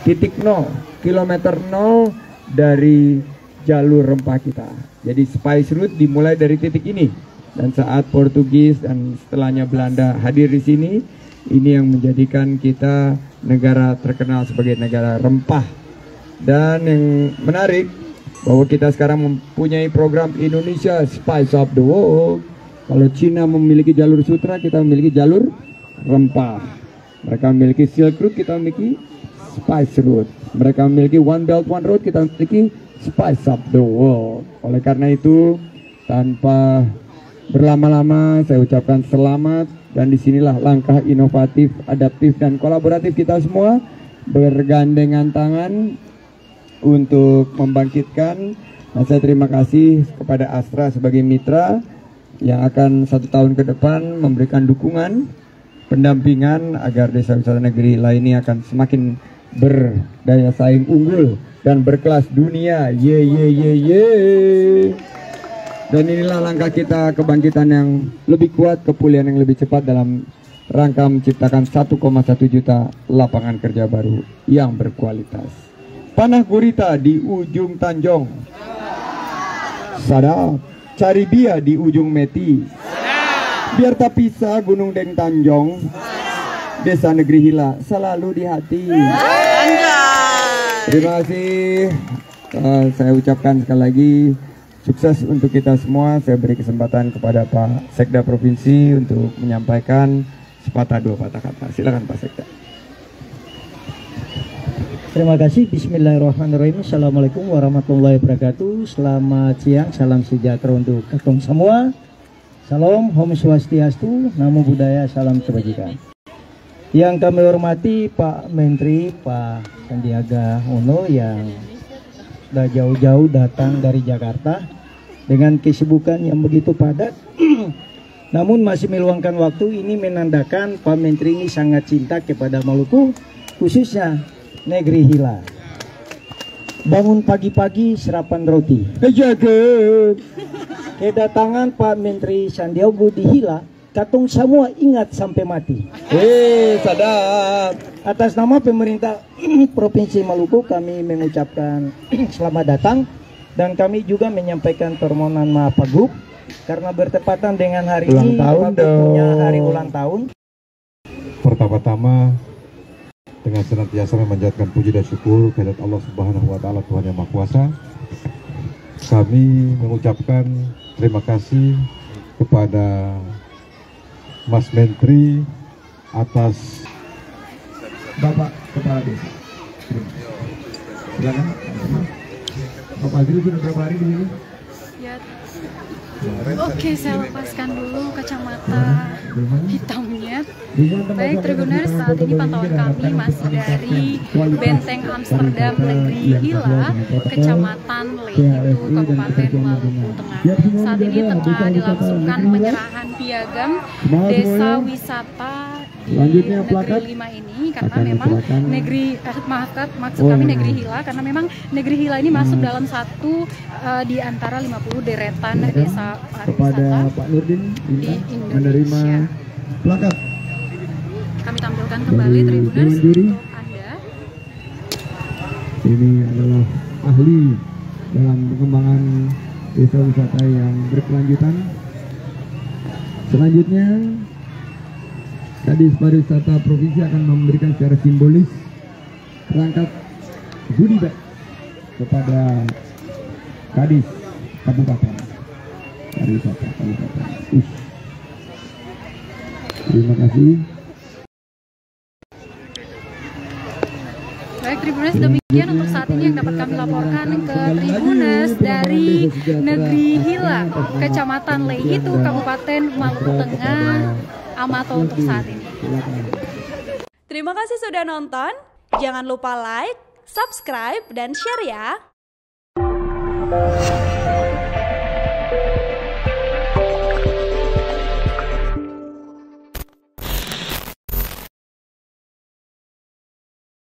titik 0, kilometer 0 dari jalur rempah kita. Jadi spice route dimulai dari titik ini. Dan saat Portugis dan setelahnya Belanda hadir di sini, ini yang menjadikan kita negara terkenal sebagai negara rempah. Dan yang menarik bahwa kita sekarang mempunyai program Indonesia Spice of the World. Kalau Cina memiliki jalur sutra, kita memiliki jalur rempah. Mereka memiliki Silk Route, kita memiliki Spice Route. Mereka memiliki One Belt One Road, kita memiliki Spice of the World. Oleh karena itu, tanpa berlama-lama saya ucapkan selamat, dan disinilah langkah inovatif, adaptif, dan kolaboratif kita semua bergandengan tangan untuk membangkitkan. Nah, saya terima kasih kepada Astra sebagai mitra yang akan 1 tahun ke depan memberikan dukungan, pendampingan agar desa wisata negeri Hila ini akan semakin berdaya saing unggul dan berkelas dunia. Ye ye ye ye. Dan inilah langkah kita kebangkitan yang lebih kuat, kepulihan yang lebih cepat dalam rangka menciptakan 1,1 juta lapangan kerja baru yang berkualitas. Panah gurita di ujung Tanjong. Sadap. Cari bia di ujung Meti. Biar tak pisah Gunung Deng Tanjong. Desa Negeri Hila selalu di hati. Terima kasih. Saya ucapkan sekali lagi sukses untuk kita semua. Saya beri kesempatan kepada Pak Sekda Provinsi untuk menyampaikan sepatah dua patah kata. Silakan Pak Sekda. Terima kasih. Bismillahirrahmanirrahim. Assalamualaikum warahmatullahi wabarakatuh. Selamat siang, salam sejahtera untuk ketong semua. Salam, Om Swastiastu, Namo Buddhaya, salam kebajikan. Yang kami hormati Pak Menteri, Pak Sandiaga Uno yang sudah jauh-jauh datang dari Jakarta dengan kesibukan yang begitu padat. Namun masih meluangkan waktu. Ini menandakan Pak Menteri ini sangat cinta kepada Maluku, khususnya Negeri Hila. Bangun pagi-pagi sarapan roti. Kedatangan Pak Menteri Sandiaga di Hila, katong semua ingat sampai mati. Sadap. Atas nama pemerintah Provinsi Maluku kami mengucapkan selamat datang, dan kami juga menyampaikan permohonan maaf Pak Gub karena bertepatan dengan hari ini Pak Gub punya hari ulang tahun. Pertama-tama dengan senantiasa memanjatkan puji dan syukur kehadirat Allah Subhanahu wa taala, Tuhan yang Maha Kuasa. Kami mengucapkan terima kasih kepada Mas Menteri atas Bapak Kepala Desa. Silakan. Bapak Azri sudah berapa hari di sini? Ya. Oke, saya lepaskan dulu kacamata hitamnya. Baik Tribuners, saat ini pantauan kami masih dari Benteng Amsterdam Negeri Hila, Kecamatan Lehitu, Kabupaten Maluku Tengah. Saat ini tengah dilangsungkan penyerahan piagam desa wisata di Negeri Lima ini, karena memang maksud kami Negeri Hila, karena memang Negeri Hila ini masuk dalam satu di antara 50 deretan desa pariwisata Pak Nurdin di menerima Indonesia. plakat. Kami tampilkan kembali Tribuners untuk Anda. Ini adalah ahli dalam pengembangan desa wisata yang berkelanjutan. Selanjutnya, Kadis Pariwisata Provinsi akan memberikan secara simbolis perangkat goodie bag kepada Kadis Kabupaten Pariwisata Kabupaten. Terima kasih. Baik Tribuners, demikian untuk saat ini yang dapat kami laporkan ke Tribuners dari Negeri Hila, Kecamatan Lehitu, Kabupaten Maluku Tengah, Amato untuk saat ini. Terima kasih sudah nonton. Jangan lupa like, subscribe, dan share ya.